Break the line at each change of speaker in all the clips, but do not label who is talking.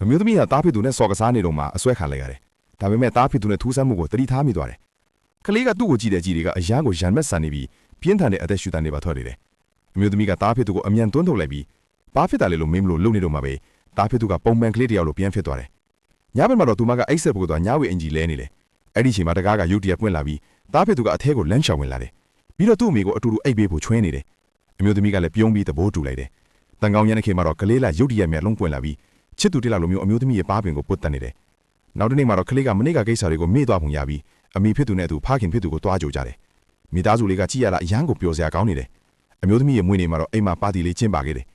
အမျိုးသမီးကတားဖြစ်သူနဲ့စော်ကစားနေတော့မှအဆွဲခံလိုက်ရတယ်ဒါပေမဲ့တားဖြစ်သူနဲ့ထူးဆန်းမှုကိုတတိထားမိသွားတယ်ကလေးကသူ့ကိုကြည့်တဲ့ကြည့်တွေကအရန်ကိုရန်မက်ဆန်နေပြီးပြင်းထန်တဲ့အသက်ရှူတန်းနေပါထွက်နေတယ်အမျိုးသမီးကတားဖြစ်သူကိုအမြန်တွန်းထုတ်လိုက်ပြီးဘာဖြစ်တာလဲလို့မင်းမလို့လုံနေတော့မှပဲတားဖြစ်သူကပုံမှန်ကလေးတယောက်လိုပြန်ဖြစ်သွားတယ်ညဘက်မှာတော့သူမကအိတ်ဆက်ဖို့ကညဝေအင်ကြီးလဲနေတယ်အဲ့ဒီချိန်မှာတကားကရုတ်တရက်ပွင့်လာပြီးတားဖြစ်သူကအထဲကိုလမ်းချောင်ဝင်လာတယ်ပြီးတော့သူ့အမေကိုအတူတူအိတ်ပေးဖို့ချွင်းနေတယ်အမျိုးသမီးကလည်းပြုံးပြီးသဘောတူလိုက်တယ်တန်ကောင်းရန်တဲ့ခေမှာတော့ကလေးလာရုတ်တရက်မျက်လုံးပွင့်လာပြီးချစ်သူတိလာလိုမျိုးအမျိုးသမီးရဲ့ပါးပင်ကိုပုတ်တက်နေတယ်နောက်တစ်နေ့မှာတော့ကလေးကမနေ့ကကိစ္စတွေကိုမေ့သွားပုံရပြီးအမိဖြစ်သူနဲ့အတူဖခင်ဖြစ်သူကိုတွားကြိုကြတယ်မိသားစုလေးကကြည့်ရတာအရန်ကိုပျော်စရာကောင်းနေတယ်အမျိုးသမီးရဲ့မွေးနေ့မှာတော့အိမ်မှာပါတီလေးကျင်းပခဲ့တယ်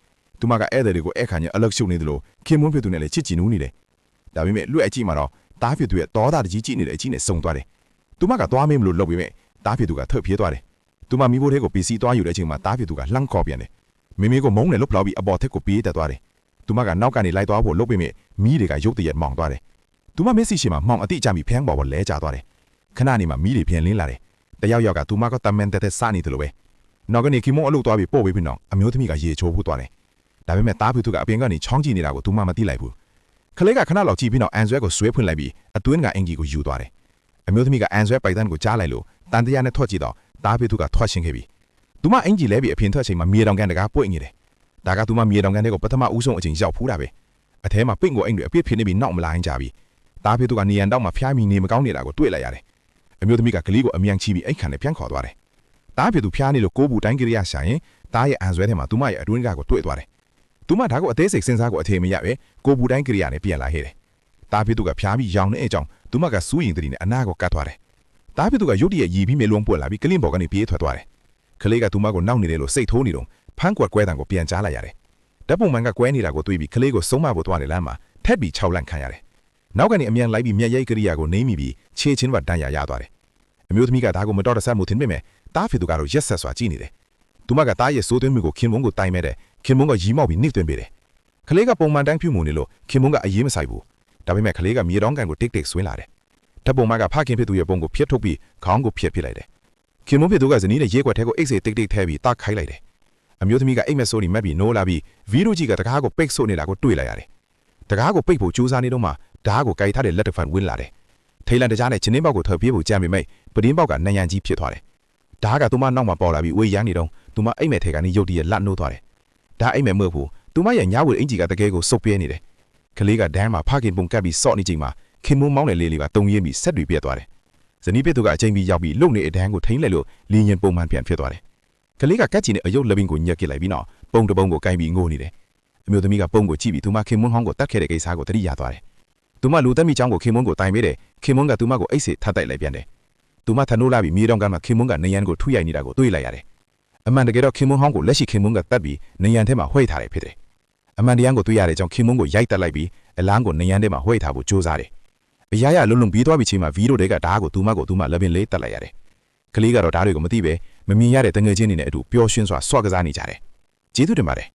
သူမကဧည့်သည်တွေကိုအခါညအလက်ရှုပ်နေသလိုခင်မွန်းဖြစ်သူနဲ့လည်းချစ်ကြည်နူးနေတယ်ဒါပေမဲ့လွတ်အကြည့်မှာတော့တားဖြစ်သူရဲ့တောသားတကြီးကြည့်နေတဲ့အကြည့်နဲ့စုံသွားတယ်သူမကသွားမင်းမလို့လုပ်ပေမဲ့တားဖြစ်သူကထွက်ပြေးသွားတယ်သူမမိဖို့တဲ့ကိုပစ္စည်းသွားယူတဲ့အချိန်မှာတားဖြစ်သူကလှမ်းခေါ်ပြန်တယ်မိမိကိုမုန်းတယ်လို့ဖလောက်ပြီးအပေါ်ထက်ကိုပြေးတက်သွားတယ်သူမကနောက်ကနေလိုက်သွားဖို့လုပ်ပေမဲ့မီးတွေကရုတ်တရက်မောင်သွားတယ်သူမမျက်စိရှိမှာမှောင်အတိအကျမိဖျန်းပေါ်လဲကျသွားတယ်ခဏနေမှမီးတွေပြန်လင်းလာတယ်တယောက်ယောက်ကသူမကတမန်တက်စနေတယ်လို့ပဲနောက်ကနေခီမုံအလုပ်သွားပြီးပို့ပေးပြီးနောက်အမျိုးသမီးကရေချိုးဖို့သွားတယ်ဒါပေမဲ့တားဖြစ်သူကအပြင်ကနေချောင်းကြည့်နေတာကိုသူမမသိလိုက်ဘူးခလေးကခဏလောက်ကြည့်ပြီးနောက်အန်ဆွဲကိုဆွဲဖွင့်လိုက်ပြီးအတွင်းကအင်ဂျီကိုယူသွားတယ်အမျိုးသမီးကအန်ဆွဲပိုက်တန်းကိုကြားလိုက်လို့တန်တရားနဲ့ထွက်ကြည့်တော့တားဖြစ်သူကထွက်ရှင်းခဲ့ပြီသူမအင်ဂျီလဲပြီးအပြင်ထွက်ချိန်မှာမြေတောင်ကန်တကားပွင့်နေတယ်ဒါကသူမမြေတောင်ကန်တွေကိုပထမဦးဆုံးအချိန်ရောက်ဖူးတာပဲအထဲမှာပင့်ကိုအိမ်တွေအပြစ်ဖြစ်နေပြီးနောက်မလာရင်ကြပြီတားဖြစ်သူကနေရန်တောက်မှာဖျားမိနေမကောင်းနေတာကိုတွေ့လိုက်ရတယ်အမျိုးသမီးကကလေးကိုအမြန်ချီပြီးအိတ်ခံနဲ့ပြန်ခေါ်သွားတယ်တားဖြစ်သူဖျားနေလို့ကိုးဘူးတိုင်းကလေးရရှာရင်တားရဲ့အန်ဆွဲထဲမှာသူမရဲ့အတွင်းကကိုတွေ့သွားတယ်သူမဒါကိုအသေးစိတ်စဉ်းစားကိုအထေမရပဲကိုဘူးတိုင်းကလေးရနဲ့ပြန်လာခဲ့တယ်တားဖြစ်သူကဖျားပြီးရောင်နေအကြောင်းသူမကစူးရင်တည်းနဲ့အနာကိုကတ်သွားတယ်တားဖြစ်သူကရုတ်တရက်ရီပြီးမေလုံးပွက်လာပြီးကလင်းပေါ်ကနေပြေးထွက်သွားတယ်ကလေးကသူမကိုနောက်နေတယ်လို့စိတ်ထိုးနေတော့ဖမ်းကွက်ကွဲတံကိုပြန်ကြားလိုက်ရတယ်ဓာတ်ပုံမှန်ကကွဲနေတာကိုတွေးပြီးကလေးကိုဆုံးမဖို့သွားတယ်လမ်းမှာထက်ပြီး6လန့်ခံရတယ်နောက်ကနေအမြန်လိုက်ပြီးမျက်ရိပ်ကလေးကိုနေမိပြီးခြေချင်းဘတ်တန်းရသွားတယ်အမျိုးသမီးကဒါကိုမတော်တဆမှုထင်ပေမဲ့တားဖြစ်သူကတော့ရက်ဆက်စွာကြည့်နေတယ်သူမကတားရဲ့စိုးသွင်းမှုကိုခင်မုန်းကိုတိုင်မဲ့တယ်ခင်မုန်းကရီးမောက်ပြီးနှိမ့်သွင်းပေးတယ်ကလေးကပုံမှန်တိုင်းပြုမှုနေလို့ခင်မုန်းကအရေးမဆိုင်ဘူးဒါပေမဲ့ကလေးကမြေတောင်းကန်ကိုတိတ်တိတ်ဆွင်းလာတယ်ဓာတ်ပုံမှန်ကဖခင်ဖြစ်သူရဲ့ပုံကိုဖျက်ထုတ်ပြီးခေါင်းကိုဖျက်ပစ်လိုက်တယ်ခင်မုန်းဖြစ်သူကဇနီးနဲ့ရဲကွက်ထဲကိုအိတ်စေတိတ်တိတ်ထဲပြီးတားခိုင်းလိုက်တယ်အမျိုးသမီးကအိတ်မက်ဆိုးနေမှတ်ပြီးနိုးလာပြီးဗီဒီယိုကြီးကတကားကိုပိတ်ဆို့နေတာကိုတွေ့လိုက်ရတယ်တကားကိုပိတ်ဖို့ကြိုးစားနေတော့မှဓာတ်ကိုကြိုက်ထားတဲ့လက်တစ်ဖက်ဝင်လာတယ်ထိတ်လန့်တကြားနဲ့ချင်းင်းပေါက်ကိုထွက်ပြေးဖို့ကြံပေမဲ့ပဒင်းပေါက်ကနံရံကြီးဖြစ်သွားတယ်ဓာတ်ကသူမနောက်မှာပေါ်လာပြီးဝေးရမ်းနေတော့သူမအိတ်မဲ့ထဲကနေရုတ်တရက်လက်နှိုးသွားတယ်ဓာတ်အိတ်မဲ့မဟုတ်ဘူးသူမရဲ့ညဝေအင်ဂျီကတကယ်ကိုစုပ်ပြဲနေတယ်ကလေးကဒန်းမှာဖခင်ပုံကပ်ပြီးစော့နေချိန်မှာခင်မုံမောင်းတဲ့လေးလေးကတုံရင်းပြီးဆက်တွေပြက်သွားတယ်ဇနီးပြစ်သူကအချိန်ပြီးရောက်ပြီးလုံနေအဒန်းကိုထိန်းလိုက်လို့လင်းရင်ပုံမှန်ပြန်ဖြစ်သွားတယ်ကလေးကကတ်ချီနဲ့အယုတ်လက်ပင်ကိုညှက်ပစ်လိုက်ပြီးနောက်ပုံတပုံကိုကိုင်းပြီးငိုနေတယ်အမျိုးသမီးကပုံကိုကြည့်ပြီးသူမခင်မုံဟောင်းကိုတတ်ခဲ့တဲ့ကိစ္စကိုသတိရသွားတယ်သူမလူသက်မိချောင်းကိုခင်မုံကိုတိုင်ပေးတယ်ခင်မုံကသူမကိုအိတ်စေထပ်တိုက်လိုက်ပြန်တယ်သူမထနိုးလာပြီးမြေတောင်ကမှခင်မုံကနေရန်ကိုထုရိုက်နေတာကိုတွေ့လိုက်ရတယ်အမှန်တကယ်တော့ခင်မုံဟောင်းကိုလက်ရှိခင်မုံကတတ်ပြီးနေရန်ထဲမှာဝှိတ်ထားတယ်ဖြစ်တယ်အမှန်တရားကိုတွေ့ရတဲ့ကြောင့်ခင်မုံကိုရိုက်တက်လိုက်ပြီးအလန်းကိုနေရန်ထဲမှာဝှိတ်ထားဖို့ကြိုးစားတယ်အရာရလုံးလုံးပြီးသွားပြီးချိန်မှာဗီဒီယိုတွေကဓာတ်ကိုသူမလက်ပင်လေးတက်လိုက်ရတယ်ကလေးကတော့ဓာတ်တွေကိုမသိပဲမမြင်ရတဲ့တငယ်ချင်းတွေနဲ့အတူပျော်ရွှင်စွာဆွကစားနေကြတယ်ကျေးဇူးတင်ပါတယ်